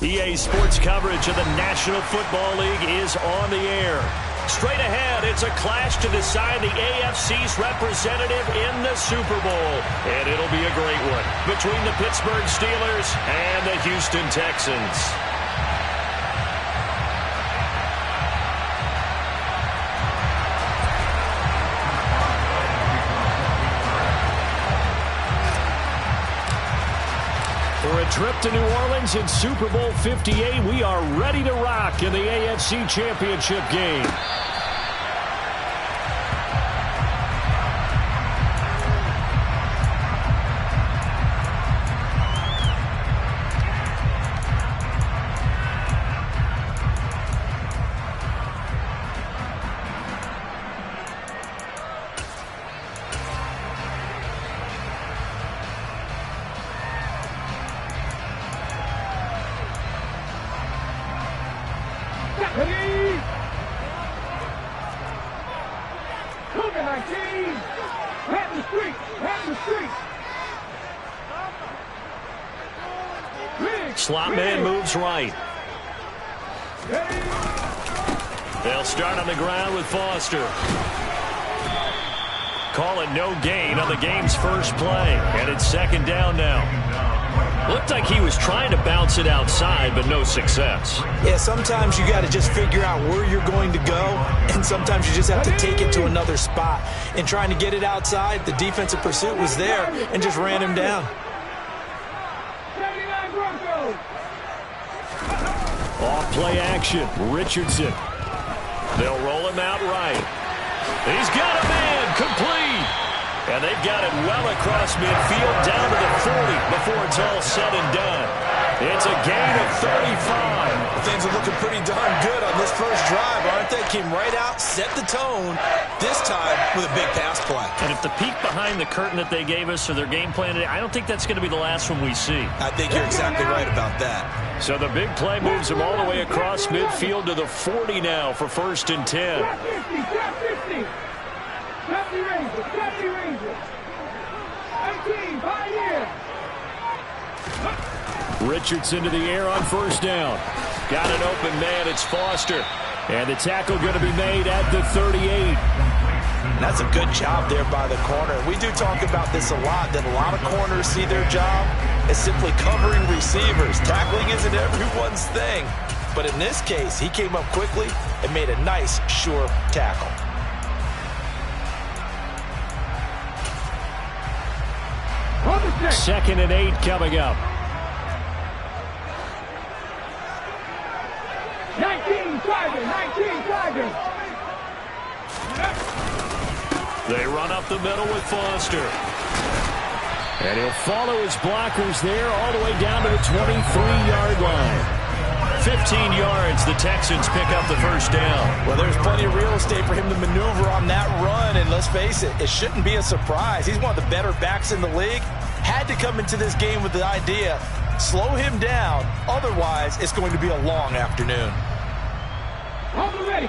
EA Sports coverage of the National Football League is on the air. Straight ahead, it's a clash to decide the AFC's representative in the Super Bowl. And it'll be a great one between the Pittsburgh Steelers and the Houston Texans. For a trip to New Orleans in Super Bowl 58, we are ready to rock in the AFC Championship game. Slot man moves right. They'll start on the ground with Foster. Call it no gain on the game's first play. And it's second down now. Looked like he was trying to bounce it outside, but no success. Yeah, sometimes you got to just figure out where you're going to go, and sometimes you just have to take it to another spot. In trying to get it outside, the defensive pursuit was there and just ran him down. Off play action, Richardson. They'll roll him out right. He's got a man, complete. And they've got it well across midfield down to the 40 before it's all said and done. It's a gain of 35. Things are looking pretty darn good on this first drive, aren't they? Came right out, set the tone, this time with a big pass play. And if the peek behind the curtain that they gave us for their game plan today, I don't think that's going to be the last one we see. I think you're exactly right about that. So the big play moves them all the way across midfield to the 40 now for 1st and 10. Richardson to the air on 1st down. Got an open man, it's Foster. And the tackle going to be made at the 38. That's a good job there by the corner. We do talk about this a lot, that a lot of corners see their job as simply covering receivers. Tackling isn't everyone's thing. But in this case, he came up quickly and made a nice, sure tackle. Second and 8 coming up. 19 Tigers. They run up the middle with Foster. And he'll follow his blockers there all the way down to the 23-yard line. 15 yards, the Texans pick up the first down. Well, there's plenty of real estate for him to maneuver on that run, and let's face it, it shouldn't be a surprise. He's one of the better backs in the league. Had to come into this game with the idea, slow him down, otherwise it's going to be a long afternoon. Ready.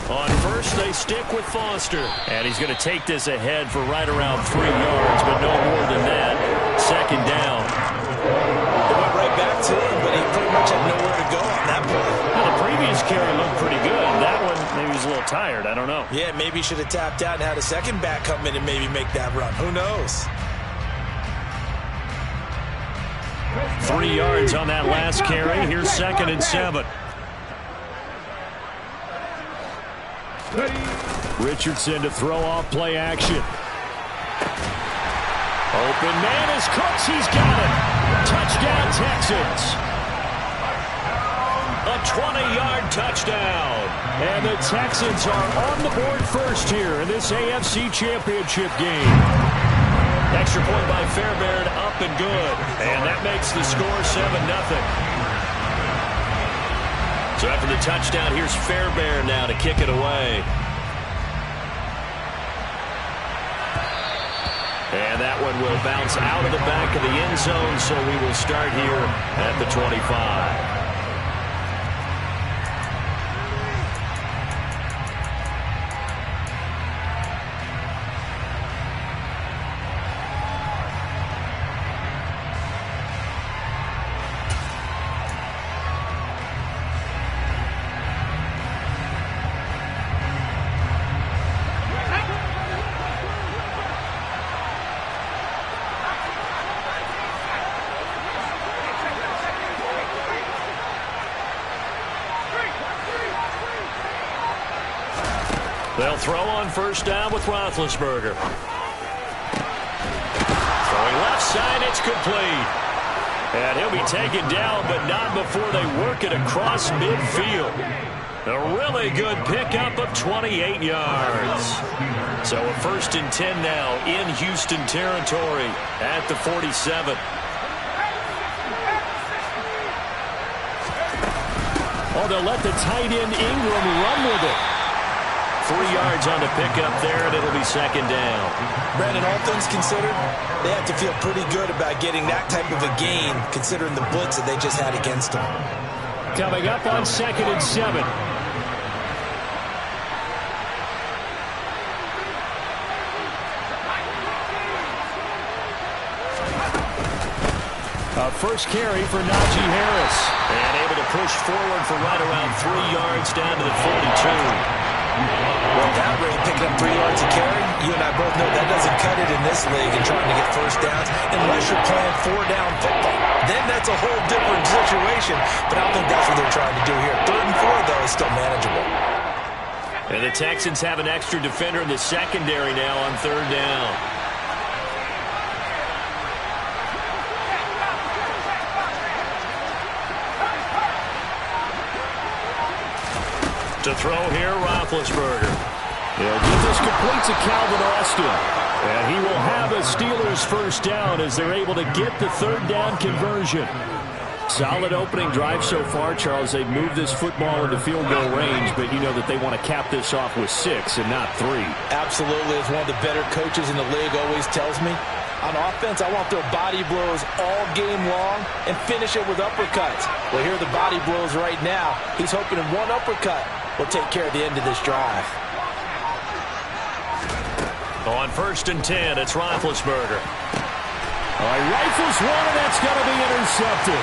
On first, they stick with Foster. And he's going to take this ahead for right around 3 yards, but no more than that. Second down. It went right back to him, but he pretty much had nowhere to go on that play. Well, the previous carry looked pretty good. That one, maybe he's a little tired. I don't know. Yeah, maybe he should have tapped out and had a second back come in and maybe make that run. Who knows? 3 yards on that last carry. Here's 2nd and 7. Richardson to throw off play action. Open man is Cooks. He's got it. Touchdown, Texans. A 20-yard touchdown. And the Texans are on the board first here in this AFC Championship game. Extra point by Fairbairn, up and good. And that makes the score 7-0. So after the touchdown, here's Fairbairn now to kick it away. And that one will bounce out of the back of the end zone, so we will start here at the 25. They'll throw on first down with Roethlisberger. Throwing left side, it's complete. And he'll be taken down, but not before they work it across midfield. A really good pickup of 28 yards. So a 1st and 10 now in Houston territory at the 47. Oh, they'll let the tight end Ingram run with it. 3 yards on the pickup there, and it'll be 2nd down. Brandon, all things considered, they have to feel pretty good about getting that type of a gain, considering the blitz that they just had against them. Coming up on 2nd and 7. First carry for Najee Harris. And able to push forward for right around 3 yards down to the 42. Well, that rate, picking up 3 yards a carry, you and I both know that doesn't cut it in this league and trying to get first downs unless you're playing 4-down football. Then that's a whole different situation, but I don't think that's what they're trying to do here. 3rd and 4, though, is still manageable. And the Texans have an extra defender in the secondary now on 3rd down. To throw here, Roethlisberger. He'll get this complete to Calvin Austin. And he will have a Steelers first down as they're able to get the 3rd down conversion. Solid opening drive so far, Charles. They've moved this football into field goal range, but you know that they want to cap this off with 6 and not 3. Absolutely. As one of the better coaches in the league always tells me, on offense, I want their body blows all game long and finish it with uppercuts. Well, here are the body blows right now. He's hoping in one uppercut will take care of the end of this drive. On 1st and 10, it's Roethlisberger. Rifles one, and that's going to be intercepted.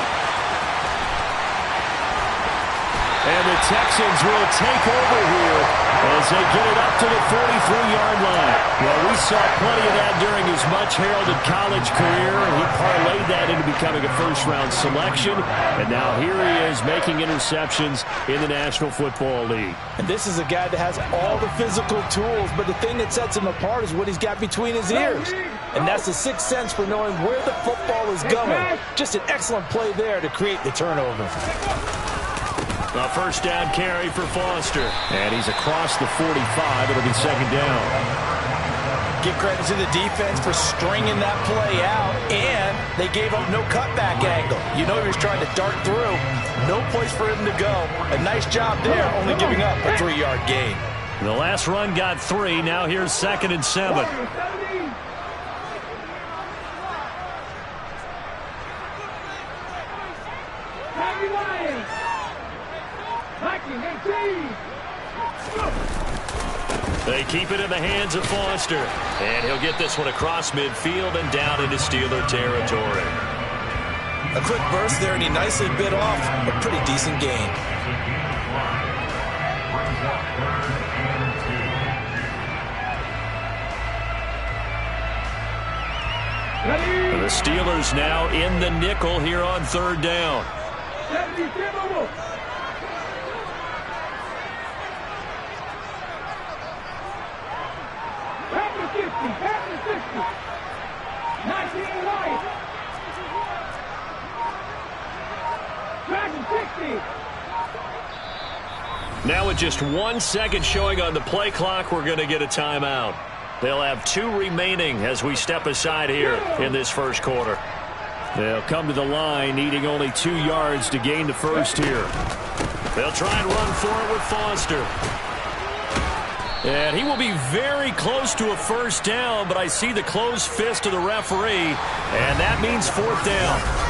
And the Texans will take over here as they get it up to the 43-yard line. Well, we saw plenty of that during his much-heralded college career. He parlayed that into becoming a first-round selection. And now here he is making interceptions in the National Football League. And this is a guy that has all the physical tools, but the thing that sets him apart is what he's got between his ears. And that's the sixth sense for knowing where the football is going. Just an excellent play there to create the turnover. A first down carry for Foster. And he's across the 45. It'll be 2nd down. Give credit to the defense for stringing that play out, and they gave up no cutback angle. You know he was trying to dart through. No place for him to go. A nice job there, only giving up a 3-yard gain. The last run got 3. Now here's 2nd and 7. They keep it in the hands of Foster. And he'll get this one across midfield and down into Steeler territory. A quick burst there, and he nicely bit off a pretty decent gain. And the Steelers now in the nickel here on 3rd down. Now with just 1 second showing on the play clock, we're going to get a timeout. They'll have 2 remaining as we step aside here in this first quarter. They'll come to the line needing only 2 yards to gain the first here. They'll try and run for it with Foster. And he will be very close to a first down, but I see the closed fist of the referee, and that means 4th down.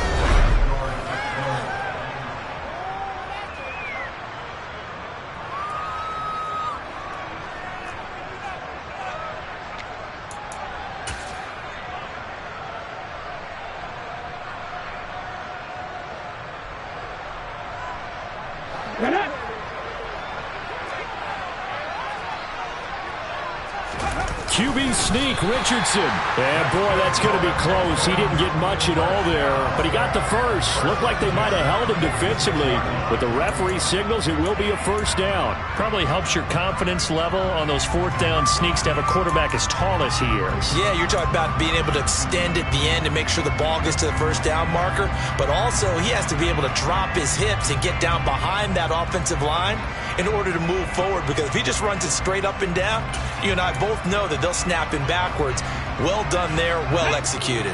QB sneak, Richardson. And boy, that's going to be close. He didn't get much at all there, but he got the first. Looked like they might have held him defensively. With the referee signals, it will be a first down. Probably helps your confidence level on those fourth down sneaks to have a quarterback as tall as he is. Yeah, you're talking about being able to extend at the end and make sure the ball gets to the first down marker, but also he has to be able to drop his hips and get down behind that offensive line in order to move forward, because if he just runs it straight up and down, you and I both know that they'll snap him backwards. Well done there, well executed.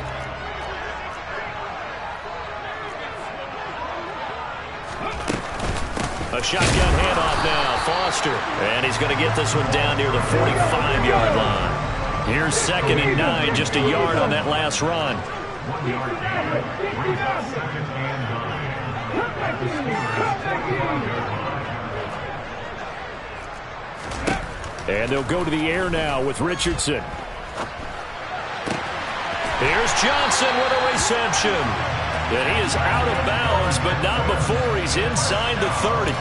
A shotgun handoff now, Foster. And he's going to get this one down near the 45-yard line. Here's 2nd and 9, just a yard on that last run. 1 yard down. 2nd and 9. And they'll go to the air now with Richardson. Here's Johnson with a reception. And he is out of bounds, but not before he's inside the 30.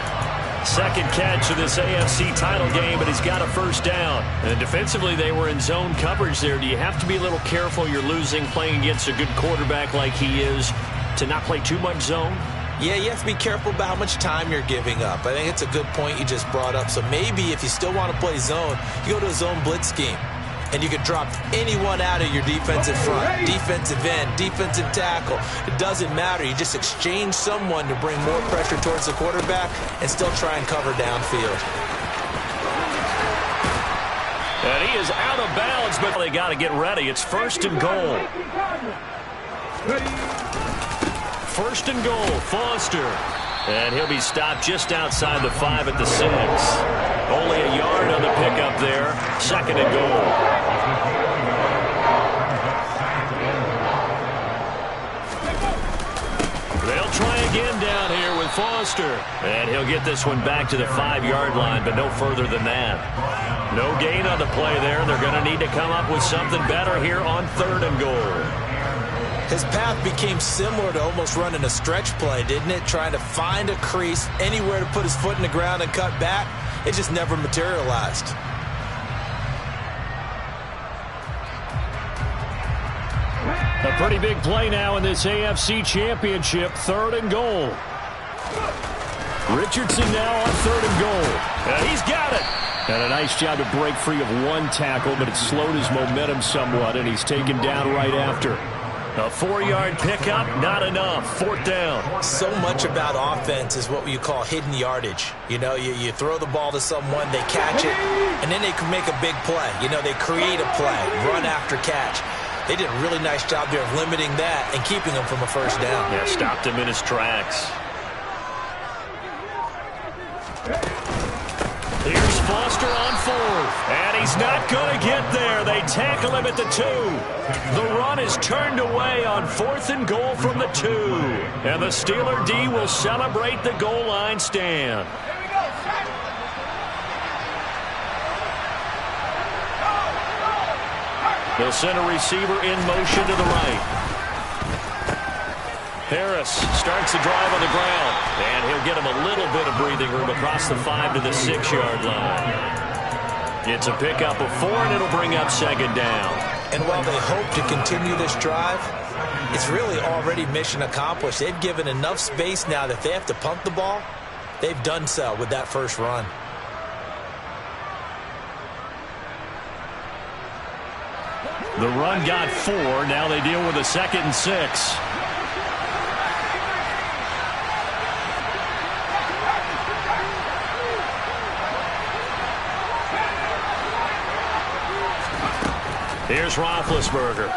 Second catch of this AFC title game, but he's got a first down. And defensively, they were in zone coverage there. Do you have to be a little careful? You're losing playing against a good quarterback like he is to not play too much zone? Yeah, you have to be careful about how much time you're giving up. I think it's a good point you just brought up. So maybe if you still want to play zone, you go to a zone blitz scheme. And you can drop anyone out of your defensive front, defensive end, defensive tackle. It doesn't matter. You just exchange someone to bring more pressure towards the quarterback and still try and cover downfield. And he is out of bounds, but they got to get ready. It's 1st and goal. 1st and goal, Foster. And he'll be stopped just outside the 5 at the 6. Only a yard on the pickup there. 2nd and goal. They'll try again down here with Foster. And he'll get this one back to the 5-yard line, but no further than that. No gain on the play there. They're going to need to come up with something better here on 3rd and goal. His path became similar to almost running a stretch play, didn't it? Trying to find a crease, anywhere to put his foot in the ground and cut back. It just never materialized. A pretty big play now in this AFC Championship. 3rd and goal. Richardson now on 3rd and goal. And he's got it. And a nice job to break free of one tackle, but it slowed his momentum somewhat, and he's taken down right after. A 4-yard pickup, not enough. 4th down. So much about offense is what you call hidden yardage. You know, you throw the ball to someone, they catch it, and then they can make a big play. You know, they create a play, run after catch. They did a really nice job there of limiting that and keeping him from a first down. Yeah, stopped him in his tracks. Here's Foster on 4th, and he's not going to get there. They tackle him at the 2. The run is turned away on 4th and goal from the 2. And the Steeler D will celebrate the goal line stand. They'll send a receiver in motion to the right. Harris starts the drive on the ground, and he'll get him a little bit of breathing room across the 5 to the 6-yard line. It's a pickup of 4, and it'll bring up 2nd down. And while they hope to continue this drive, it's really already mission accomplished. They've given enough space now that if they have to punt the ball, they've done so with that first run. The run got 4. Now they deal with a 2nd and 6. Here's Roethlisberger.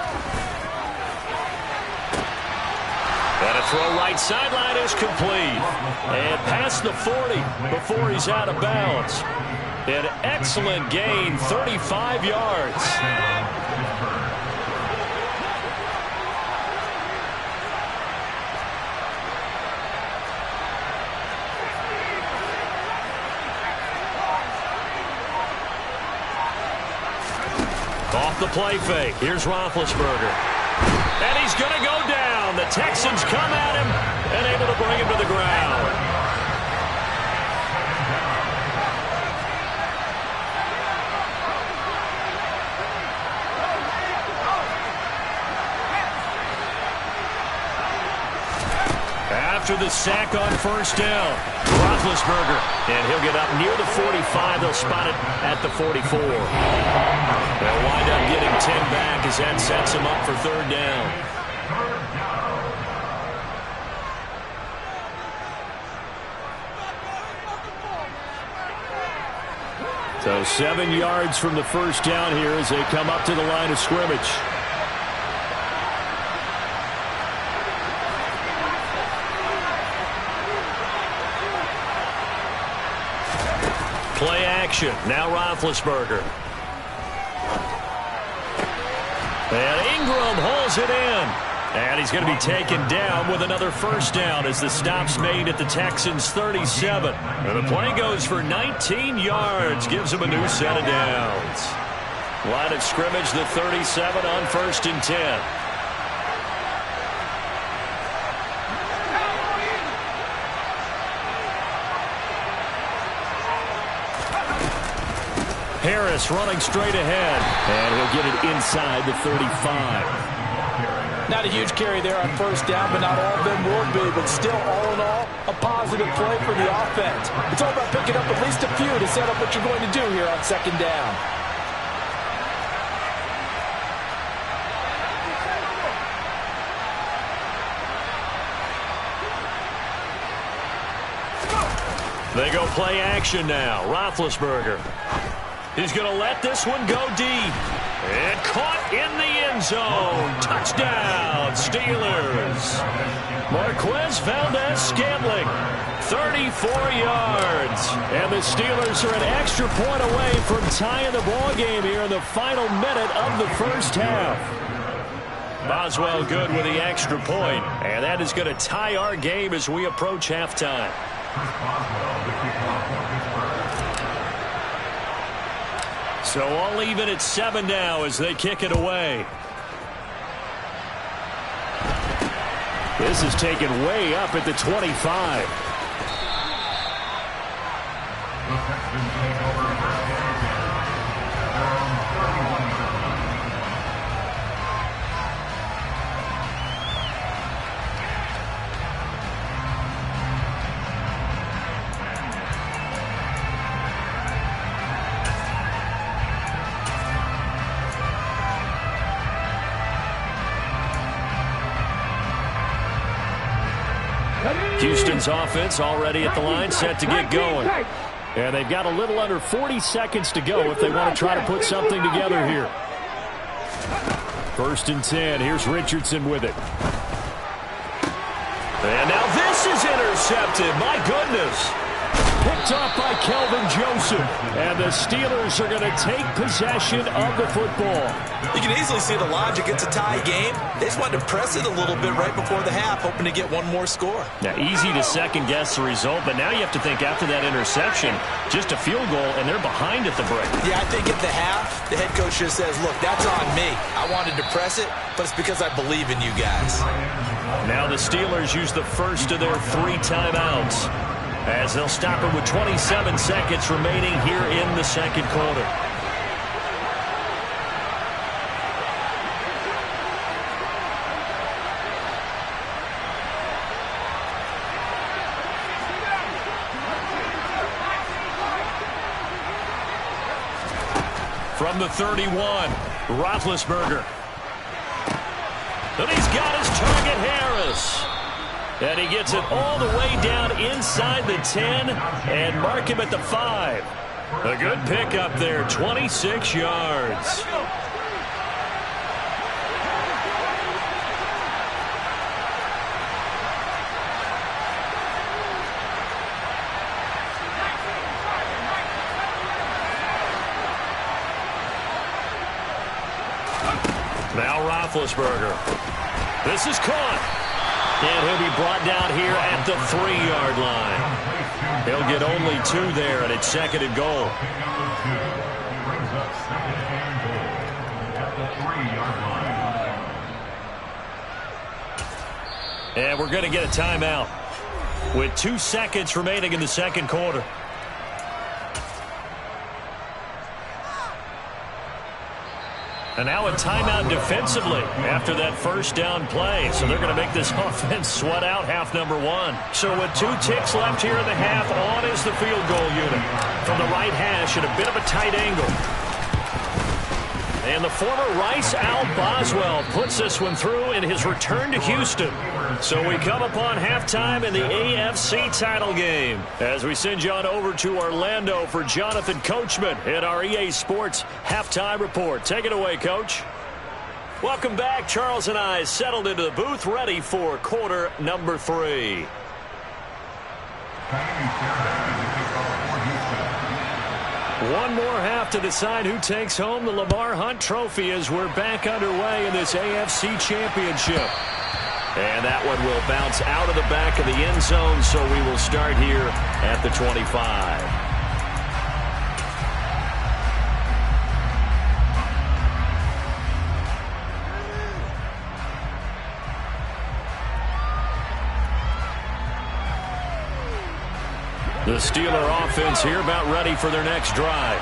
And a throw right sideline is complete. And past the 40 before he's out of bounds. An excellent gain, 35 yards. Off the play fake. Here's Roethlisberger. And he's going to go down. The Texans come at him and able to bring him to the ground. after the sack on first down. Roethlisberger, and he'll get up near the 45. They'll spot it at the 44. They'll wind up getting 10 back as that sets him up for third down. So 7 yards from the first down here as they come up to the line of scrimmage. Play action. Now Roethlisberger. And Ingram holds it in. And he's going to be taken down with another first down as the stop's made at the Texans' 37. And the play goes for 19 yards. Gives him a new set of downs. Line of scrimmage, the 37 on 1st and 10. Harris running straight ahead. And he'll get it inside the 35. Not a huge carry there on first down, but not all of them will be. But still, all in all, a positive play for the offense. It's all about picking up at least a few to set up what you're going to do here on second down. They go play action now. Roethlisberger. He's going to let this one go deep. And caught in the end zone. Touchdown, Steelers. Marquez Valdez-Scantling, 34 yards. And the Steelers are an extra point away from tying the ball game here in the final minute of the first half. Boswell good with the extra point. And that is going to tie our game as we approach halftime. So all even at 7 now as they kick it away. This is taken way up at the 25. Houston's offense already at the line, set to get going. And they've got a little under 40 seconds to go if they want to try to put something together here. 1st and 10. Here's Richardson with it. And now this is intercepted. My goodness. Picked off by Kelvin Joseph. And the Steelers are going to take possession of the football. You can easily see the logic. It's a tie game. They just wanted to press it a little bit right before the half, hoping to get one more score. Now, easy to second-guess the result, but now you have to think after that interception, just a field goal, and they're behind at the break. Yeah, I think at the half, the head coach just says, look, that's on me. I wanted to press it, but it's because I believe in you guys. Now the Steelers use the first of their 3 timeouts as they'll stop it with 27 seconds remaining here in the second quarter. From the 31, Roethlisberger. And he's got his target, Harris. And he gets it all the way down inside the 10 and mark him at the 5. A good pickup there, 26 yards. Now Roethlisberger. This is caught. And he'll be brought down here at the 3-yard line. He'll get only 2 there, and it's 2nd and goal. And we're going to get a timeout with 2 seconds remaining in the second quarter. And now a timeout defensively after that first down play. So they're going to make this offense sweat out half number one. So with 2 ticks left here in the half, on is the field goal unit. From the right hash at a bit of a tight angle. And the former Rice Al Boswell puts this one through in his return to Houston. So we come upon halftime in the AFC title game as we send you on over to Orlando for Jonathan Coachman in our EA Sports halftime report. Take it away, Coach. Welcome back. Charles and I settled into the booth ready for quarter number 3. One more half to decide who takes home the Lamar Hunt Trophy as we're back underway in this AFC Championship. And that one will bounce out of the back of the end zone, so we will start here at the 25. The Steeler offense here about ready for their next drive.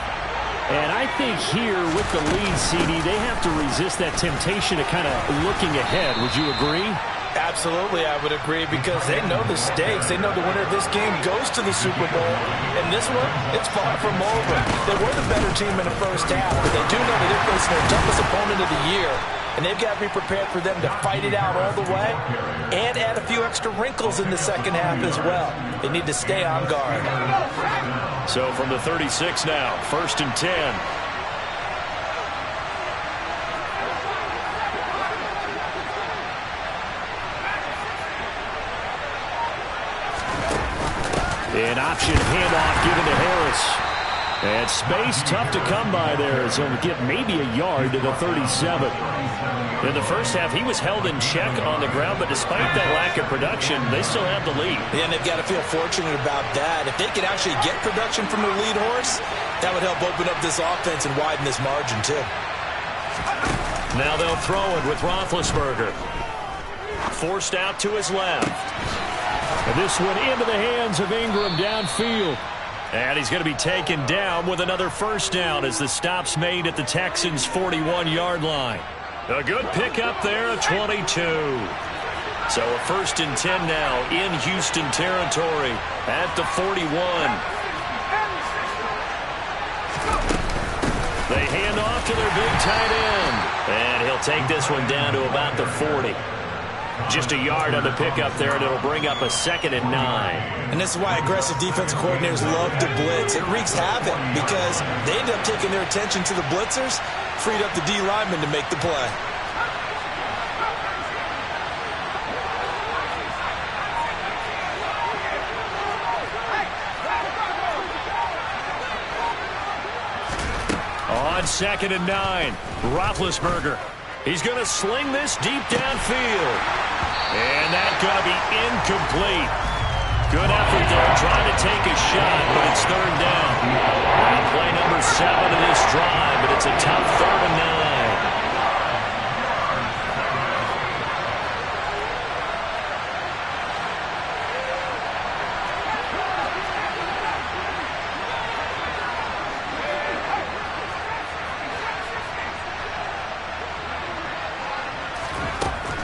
And I think here with the lead, CD, they have to resist that temptation of kind of looking ahead. Would you agree? Absolutely, I would agree, because they know the stakes. They know the winner of this game goes to the Super Bowl. And this one, it's far from over. They were the better team in the first half, but they do know that they're facing their toughest opponent of the year. And they've got to be prepared for them to fight it out all the way and add a few extra wrinkles in the second half as well. They need to stay on guard. So from the 36 now, 1st and 10. An option handoff given to Harris. And space tough to come by there as he'll get maybe a yard to the 37. In the first half, he was held in check on the ground, but despite that lack of production, they still have the lead. Yeah, and they've got to feel fortunate about that. If they could actually get production from their lead horse, that would help open up this offense and widen this margin too. Now they'll throw it with Roethlisberger. Forced out to his left. And this one into the hands of Ingram downfield. And he's going to be taken down with another first down as the stop's made at the Texans' 41-yard line. A good pickup there at 22. So a 1st and 10 now in Houston territory at the 41. They hand off to their big tight end. And he'll take this one down to about the 40. Just a yard on the pickup there, and it'll bring up a 2nd and 9. And this is why aggressive defensive coordinators love to blitz. It wreaks havoc because they end up taking their attention to the blitzers, freed up the D lineman to make the play. On 2nd and 9, Roethlisberger. He's going to sling this deep downfield. And that's going to be incomplete. Good effort there, trying to take a shot, but it's 3rd down. And play number 7 of this drive, but it's a tough 3rd and 9.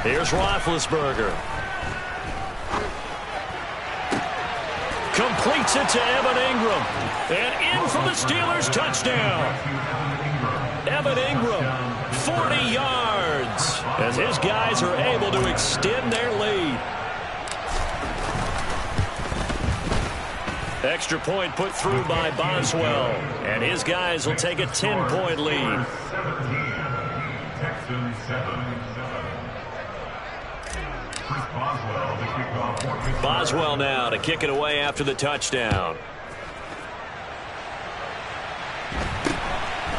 Here's Roethlisberger. Completes it to Evan Ingram. And in for the Steelers touchdown. Evan Ingram, 40 yards. As his guys are able to extend their lead. Extra point put through by Boswell. And his guys will take a 10-point lead. Texans 7. Boswell now to kick it away after the touchdown.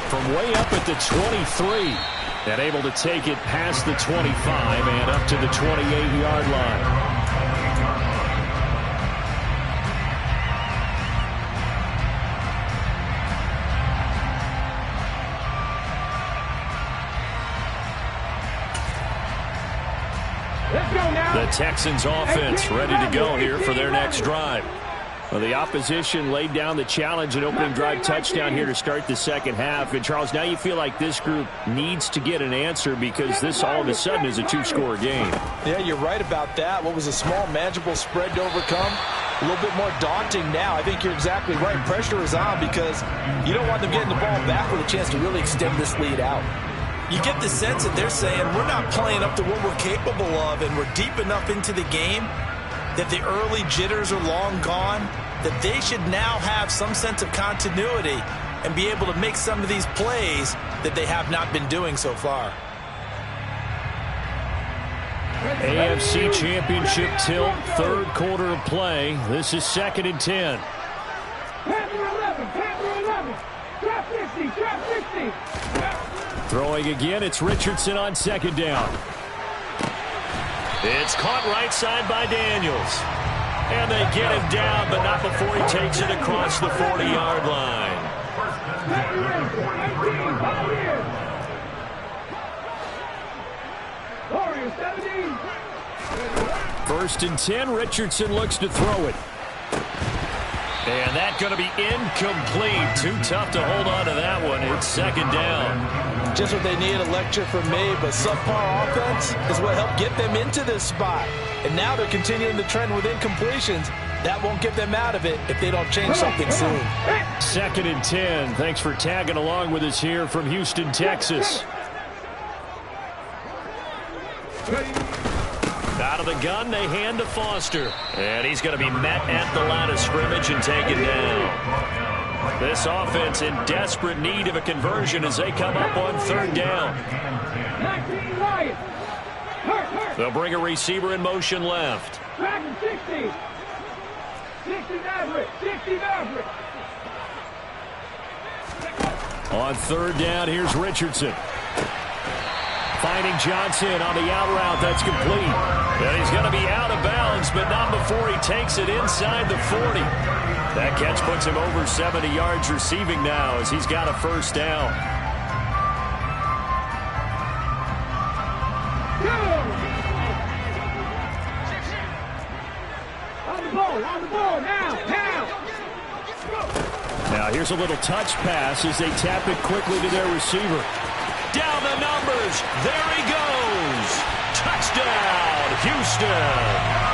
From way up at the 23. And able to take it past the 25 and up to the 28-yard line. The Texans offense ready to go here for their next drive. Well, the opposition laid down the challenge, an opening drive touchdown here to start the second half. And, Charles, now you feel like this group needs to get an answer because this all of a sudden is a two-score game. Yeah, you're right about that. What was a small, manageable spread to overcome? A little bit more daunting now. I think you're exactly right. Pressure is on because you don't want them getting the ball back with a chance to really extend this lead out. You get the sense that they're saying we're not playing up to what we're capable of, and we're deep enough into the game that the early jitters are long gone, that they should now have some sense of continuity and be able to make some of these plays that they have not been doing so far. AFC Championship tilt, third quarter of play. This is 2nd and 10. Throwing again, it's Richardson on 2nd down. It's caught right side by Daniels. And they get him down, but not before he takes it across the 40-yard line. First and 10, Richardson looks to throw it. And that's going to be incomplete. Too tough to hold on to that one. It's 2nd down. Just what they need, a lecture from me, but subpar offense is what helped get them into this spot. And now they're continuing the trend with incompletions. That won't get them out of it if they don't change something soon. 2nd and 10. Thanks for tagging along with us here from Houston, Texas. Out of the gun, they hand to Foster. And he's going to be met at the line of scrimmage and taken down. This offense in desperate need of a conversion as they come up on 3rd down. They'll bring a receiver in motion left. On 3rd down, here's Richardson. Finding Johnson on the out route. That's complete. And he's going to be out of bounds, but not before he takes it inside the 40. That catch puts him over 70 yards receiving now as he's got a 1st down. Now here's a little touch pass as they tap it quickly to their receiver. Down the numbers. There he goes. Touchdown, Houston.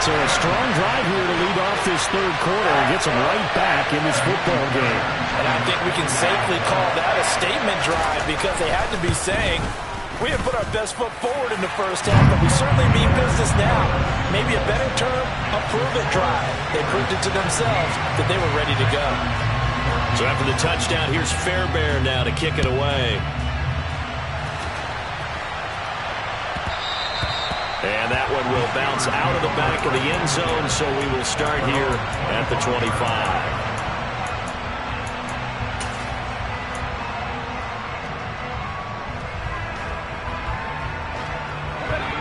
So a strong drive here to lead off this 3rd quarter and gets them right back in this football game. And I think we can safely call that a statement drive because they had to be saying, we have put our best foot forward in the 1st half, but we certainly mean business now. Maybe a better term, a prove-it drive. They proved it to themselves that they were ready to go. So after the touchdown, here's Fairbairn now to kick it away. And that one will bounce out of the back of the end zone, so we will start here at the 25.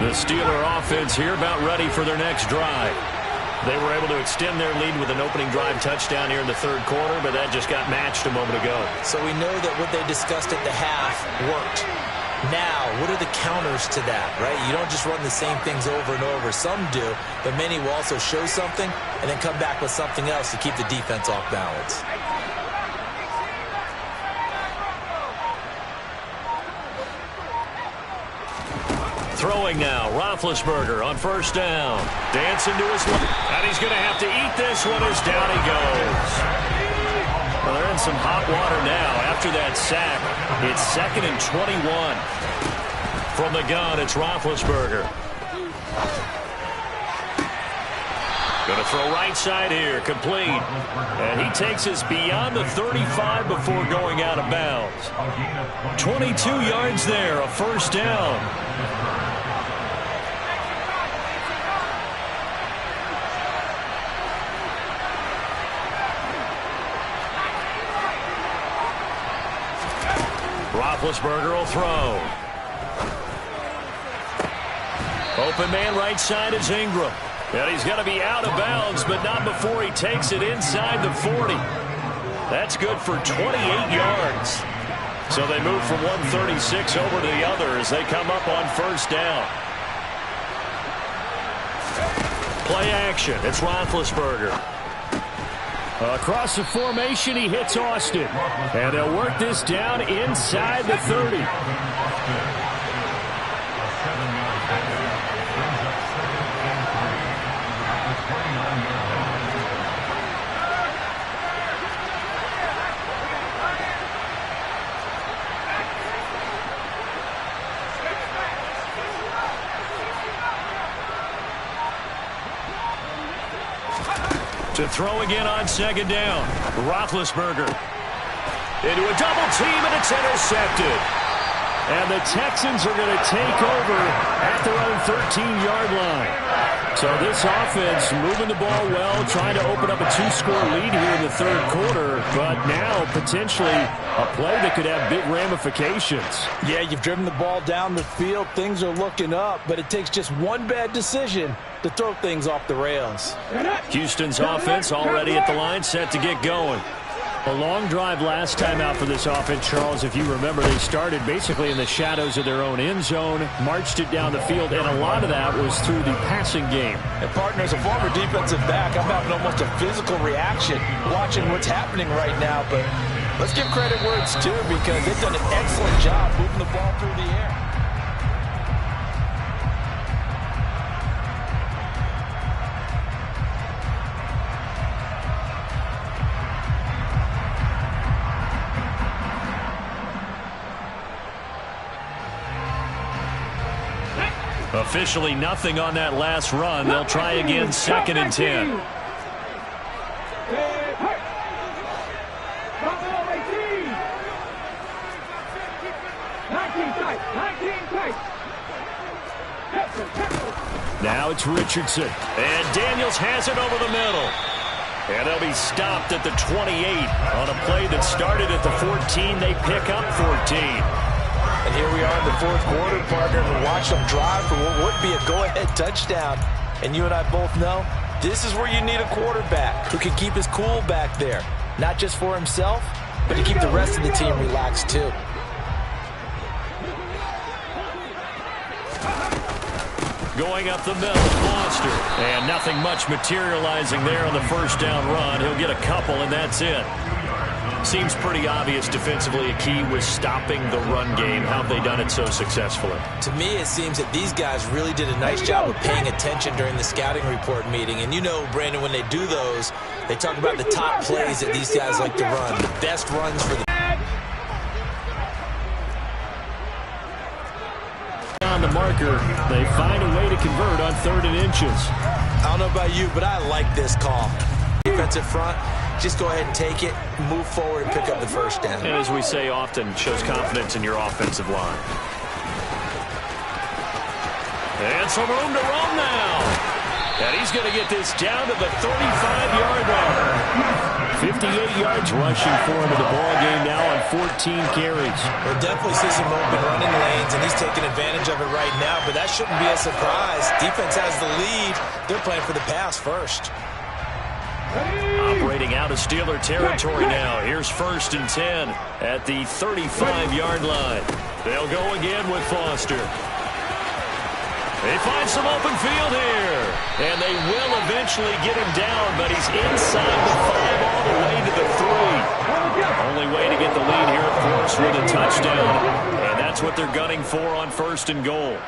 The Steeler offense here about ready for their next drive. They were able to extend their lead with an opening drive touchdown here in the 3rd quarter, but that just got matched a moment ago. So we know that what they discussed at the half worked. Now, what are the counters to that, right? You don't just run the same things over and over. Some do, but many will also show something and then come back with something else to keep the defense off balance. Throwing now, Roethlisberger on 1st down. Dancing to his left, and he's going to have to eat this one as down he goes. Well, they're in some hot water now after that sack. It's 2nd and 21. From the gun, it's Roethlisberger. Going to throw right side here, complete. And he takes us beyond the 35 before going out of bounds. 22 yards there, a 1st down. Roethlisberger will throw. Open man right side is Ingram. And he's going to be out of bounds, but not before he takes it inside the 40. That's good for 28 yards. So they move from 136 over to the other as they come up on 1st down. Play action. It's Roethlisberger. Across the formation, he hits Austin. And they'll work this down inside the 30. To throw again on second down. Roethlisberger into a double team, and it's intercepted. And the Texans are going to take over at their own 13-yard line. So this offense moving the ball well, trying to open up a 2-score lead here in the third quarter, but now potentially a play that could have big ramifications. Yeah, you've driven the ball down the field. Things are looking up, but it takes just one bad decision to throw things off the rails. Houston's offense already at the line, set to get going. A long drive last time out for this offense, Charles. If you remember, they started basically in the shadows of their own end zone, marched it down the field, and a lot of that was through the passing game. And partner, as a former defensive back, I'm having almost a physical reaction watching what's happening right now. But let's give credit where it's due, because they've done an excellent job moving the ball through the air. Officially nothing on that last run. They'll try again, 2nd and 10. Now it's Richardson. And Daniels has it over the middle. And they'll be stopped at the 28 on a play that started at the 14. They pick up 14. And here we are in the fourth quarter, partner, and watch them drive for what would be a go-ahead touchdown. And you and I both know this is where you need a quarterback who can keep his cool back there. Not just for himself, but to keep the rest of the team relaxed too. Going up the middle, Foster. And nothing much materializing there on the first down run. He'll get a couple, and that's it. Seems pretty obvious defensively a key was stopping the run game. How have they done it so successfully? To me, it seems that these guys really did a nice job of paying attention during the scouting report meeting. And you know, Brandon, when they do those, they talk about the top plays that these guys like to run, the best runs for the... On the marker, they find a way to convert on 3rd and inches. I don't know about you, but I like this call. Defensive front, just go ahead and take it, move forward, and pick up the first down. And as we say often, shows confidence in your offensive line. And some room to roam now. And he's going to get this down to the 35-yard line. 58 yards rushing for him in the ball game now on 14 carries. We'll definitely see some open running lanes, and he's taking advantage of it right now, but that shouldn't be a surprise. Defense has the lead. They're playing for the pass first. Operating out of Steeler territory now. Here's 1st and 10 at the 35-yard line. They'll go again with Foster. They find some open field here. And they will eventually get him down, but he's inside the 5 all the way to the 3. Only way to get the lead here, of course, with a touchdown. And that's what they're gunning for on 1st and goal.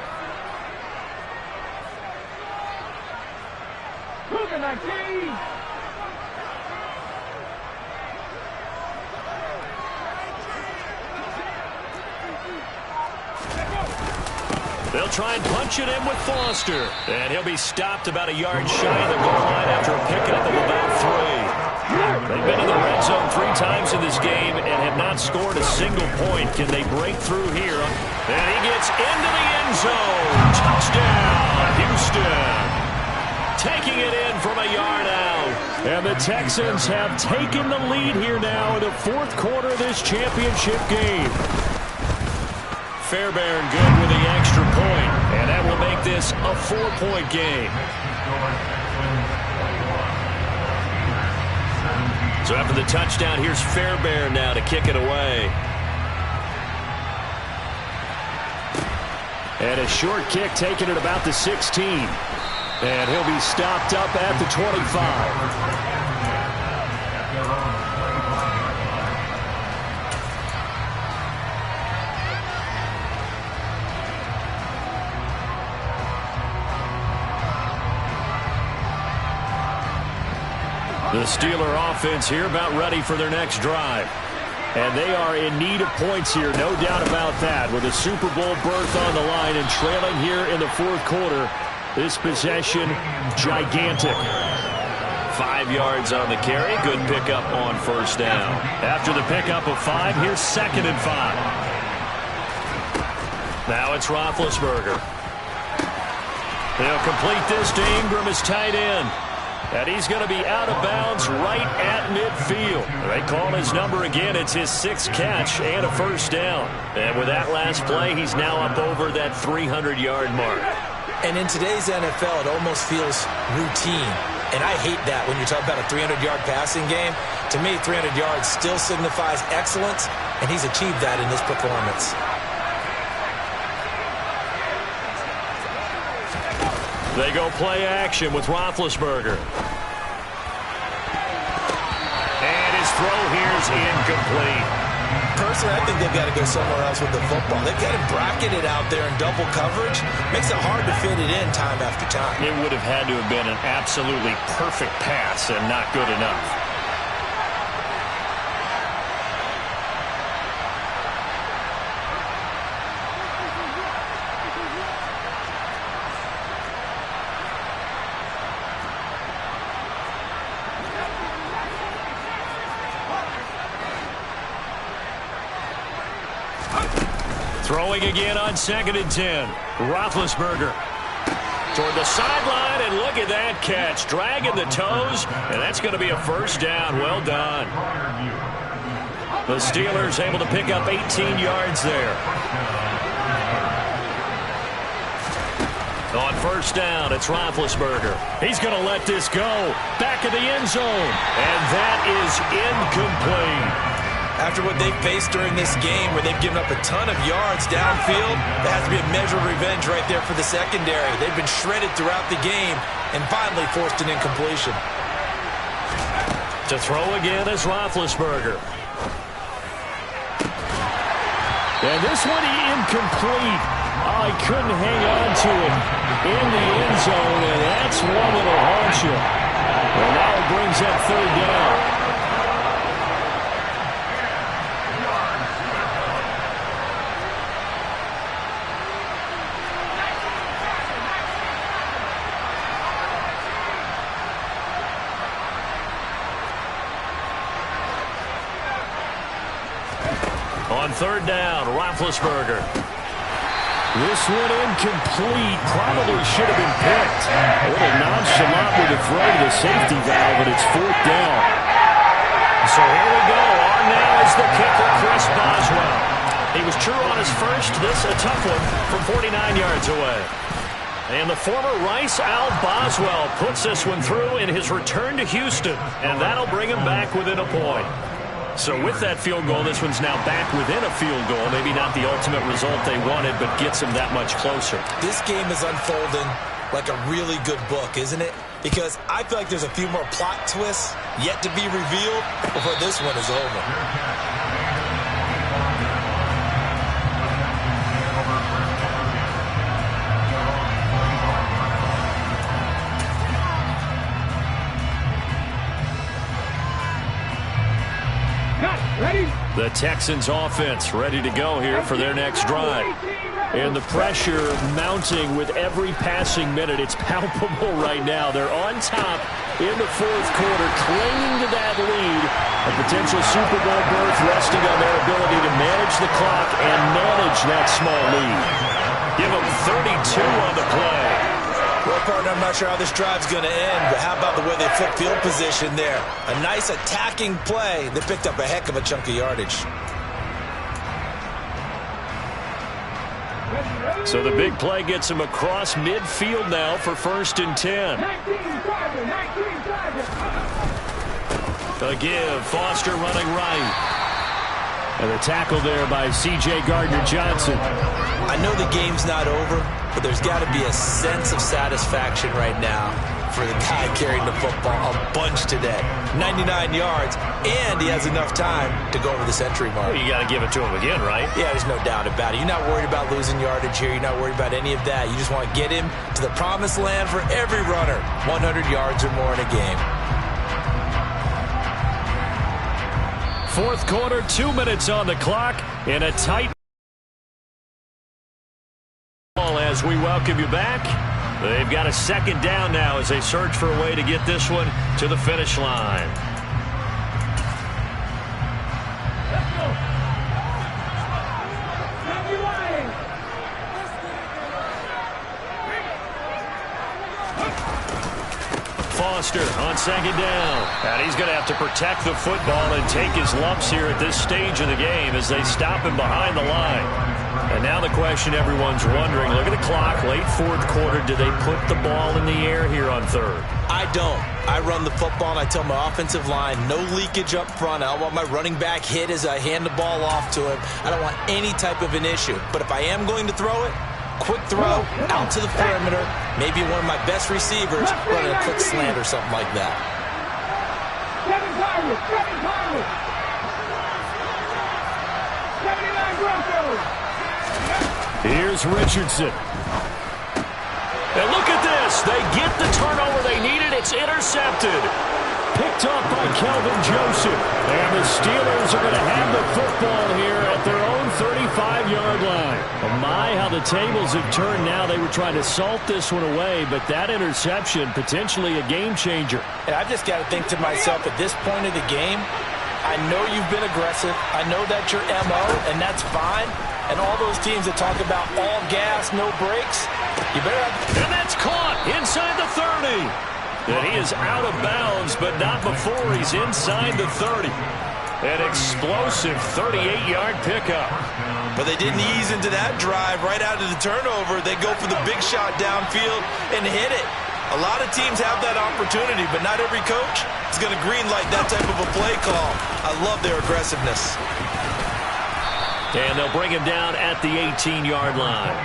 They'll try and punch it in with Foster. And he'll be stopped about a yard shy of the goal line after a pickup of about 3. They've been in the red zone 3 times in this game and have not scored a single point. Can they break through here? And he gets into the end zone. Touchdown, Houston. Taking it in from a yard out. And the Texans have taken the lead here now in the 4th quarter of this championship game. Fairbairn good with the extra point, and that will make this a 4-point game. So after the touchdown, here's Fairbairn now to kick it away. And a short kick taken at about the 16. And he'll be stopped up at the 25. The Steeler offense here about ready for their next drive. And they are in need of points here, no doubt about that. With a Super Bowl berth on the line and trailing here in the fourth quarter, this possession gigantic. 5 yards on the carry. Good pickup on first down. After the pickup of 5, here's 2nd and 5. Now it's Roethlisberger. They'll complete this to Ingram as tight end. And he's going to be out of bounds right at midfield. They call his number again. It's his 6th catch and a first down. And with that last play, he's now up over that 300-yard mark. And in today's NFL, it almost feels routine. And I hate that when you talk about a 300-yard passing game. To me, 300 yards still signifies excellence, and he's achieved that in this performance. They go play action with Roethlisberger. And his throw here's incomplete. Personally, I think they've got to go somewhere else with the football. They've got him bracketed out there in double coverage. Makes it hard to fit it in time after time. It would have had to have been an absolutely perfect pass and not good enough. Throwing again on 2nd and 10. Roethlisberger toward the sideline, and look at that catch. Dragging the toes, and that's going to be a first down. Well done. The Steelers able to pick up 18 yards there. On first down, it's Roethlisberger. He's going to let this go. Back of the end zone, and that is incomplete. After what they've faced during this game, where they've given up a ton of yards downfield, there has to be a measure of revenge right there for the secondary. They've been shredded throughout the game and finally forced an incompletion. To throw again is Roethlisberger. And this one incomplete. Oh, he couldn't hang on to it in the end zone, and that's one that'll haunt you. And now it brings up 3rd down. On 3rd down, Roethlisberger. This one incomplete. Probably should have been picked. A little nonchalant with the throw to the safety valve, but it's 4th down. So here we go. On now is the kicker, Chris Boswell. He was true on his first. This a tough one from 49 yards away. And the former Rice Al Boswell puts this one through in his return to Houston. And that'll bring him back within a point. So with that field goal, this one's now back within a field goal. Maybe not the ultimate result they wanted, but gets them that much closer. This game is unfolding like a really good book, isn't it? Because I feel like there's a few more plot twists yet to be revealed before this one is over. The Texans offense ready to go here for their next drive. And the pressure mounting with every passing minute. It's palpable right now. They're on top in the fourth quarter, clinging to that lead. A potential Super Bowl berth resting on their ability to manage the clock and manage that small lead. Give them 32 on the play. Well, partner, I'm not sure how this drive's going to end, but how about the way they flip field position there? A nice attacking play. They picked up a heck of a chunk of yardage. So the big play gets him across midfield now for 1st and 10. A give, Foster running right. And a tackle there by C.J. Gardner-Johnson. I know the game's not over, but there's got to be a sense of satisfaction right now for the guy carrying the football a bunch today. 99 yards, and he has enough time to go over the century mark. Well, you got to give it to him again, right? Yeah, there's no doubt about it. You're not worried about losing yardage here. You're not worried about any of that. You just want to get him to the promised land for every runner. 100 yards or more in a game. Fourth quarter, 2 minutes on the clock, in a tight ball as we welcome you back. They've got a second down now as they search for a way to get this one to the finish line. Foster on second down. And he's going to have to protect the football and take his lumps here at this stage of the game as they stop him behind the line. And now the question everyone's wondering, look at the clock, late fourth quarter, do they put the ball in the air here on third? I don't. I run the football and I tell my offensive line, no leakage up front. I don't want my running back hit as I hand the ball off to him. I don't want any type of an issue. But if I am going to throw it, quick throw, out to the perimeter, maybe one of my best receivers running a quick slant or something like that. Here's Richardson. And look at this. They get the turnover they needed. It's intercepted. Picked up by Kelvin Joseph. And the Steelers are going to have the football here at their own 35-yard line. Oh my, how the tables have turned now. They were trying to salt this one away, but that interception, potentially a game changer. And I've just got to think to myself, at this point of the game, I know you've been aggressive. I know that's your MO, and that's fine. And all those teams that talk about all gas, no brakes, you better have... And that's caught inside the 30. And he is out of bounds, but not before he's inside the 30. An explosive 38-yard pickup. But they didn't ease into that drive right out of the turnover. They go for the big shot downfield and hit it. A lot of teams have that opportunity, but not every coach is going to greenlight that type of a play call. I love their aggressiveness. And they'll bring him down at the 18-yard line.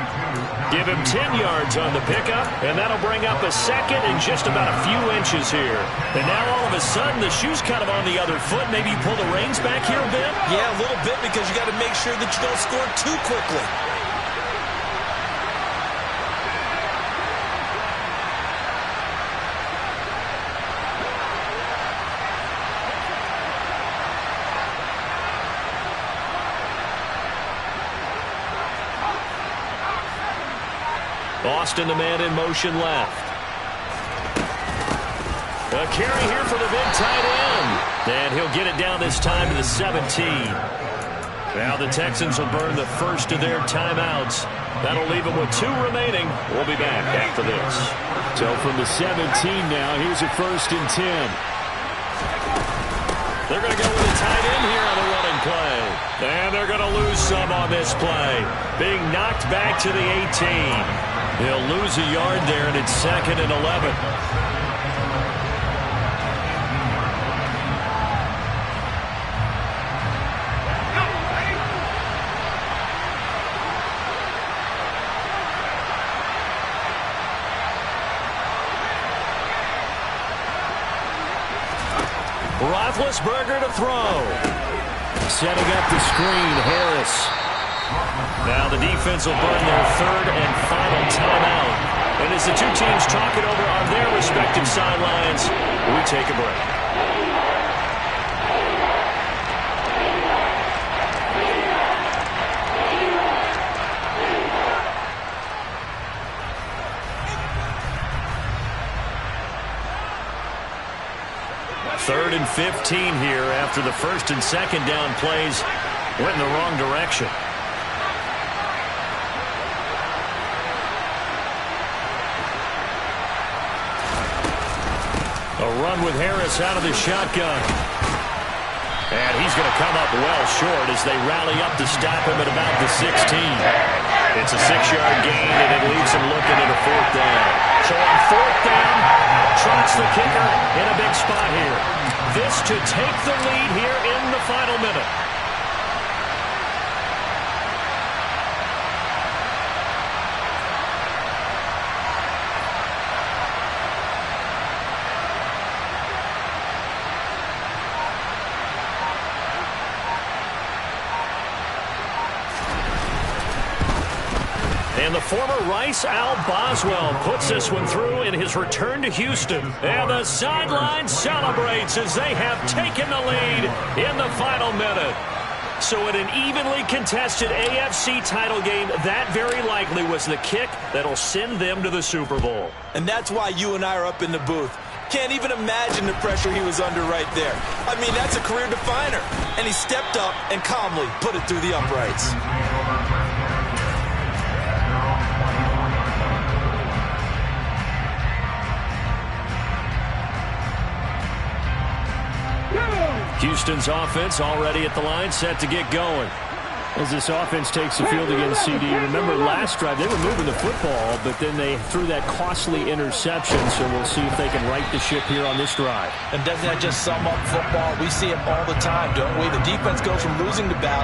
Give him 10 yards on the pickup, and that'll bring up a second and just about a few inches here. And now all of a sudden, the shoe's kind of on the other foot. Maybe you pull the reins back here a bit? Yeah, a little bit, because you got to make sure that you don't score too quickly. Austin, the man in motion left. A carry here for the big tight end. And he'll get it down this time to the 17. Now the Texans will burn the first of their timeouts. That'll leave them with 2 remaining. We'll be back after this. So from the 17 now, here's a 1st and 10. They're going to go with a tight end here on the running play. And they're going to lose some on this play. Being knocked back to the 18. He'll lose a yard there, and it's 2nd and 11. Roethlisberger to throw. Setting up the screen, Harris. Now the defense will burn their 3rd and final timeout. And as the two teams talk it over on their respective sidelines, we take a break. Third and 15 here after the 1st and 2nd down plays went in the wrong direction. A run with Harris out of the shotgun. And he's going to come up well short as they rally up to stop him at about the 16. It's a 6-yard gain, and it leaves him looking at a 4th down. So on 4th down, trots the kicker in a big spot here. This to take the lead here in the final minute. And And the former Rice Al Boswell puts this one through in his return to Houston. And the sideline celebrates as they have taken the lead in the final minute. So in an evenly contested AFC title game, that very likely was the kick that'll send them to the Super Bowl. And that's why you and I are up in the booth. Can't even imagine the pressure he was under right there. I mean, that's a career definer. And he stepped up and calmly put it through the uprights. Houston's offense already at the line, set to get going. As this offense takes the field against CD, remember last drive they were moving the football, but then they threw that costly interception, so we'll see if they can right the ship here on this drive. And doesn't that just sum up football? We see it all the time, don't we? The defense goes from losing to battle.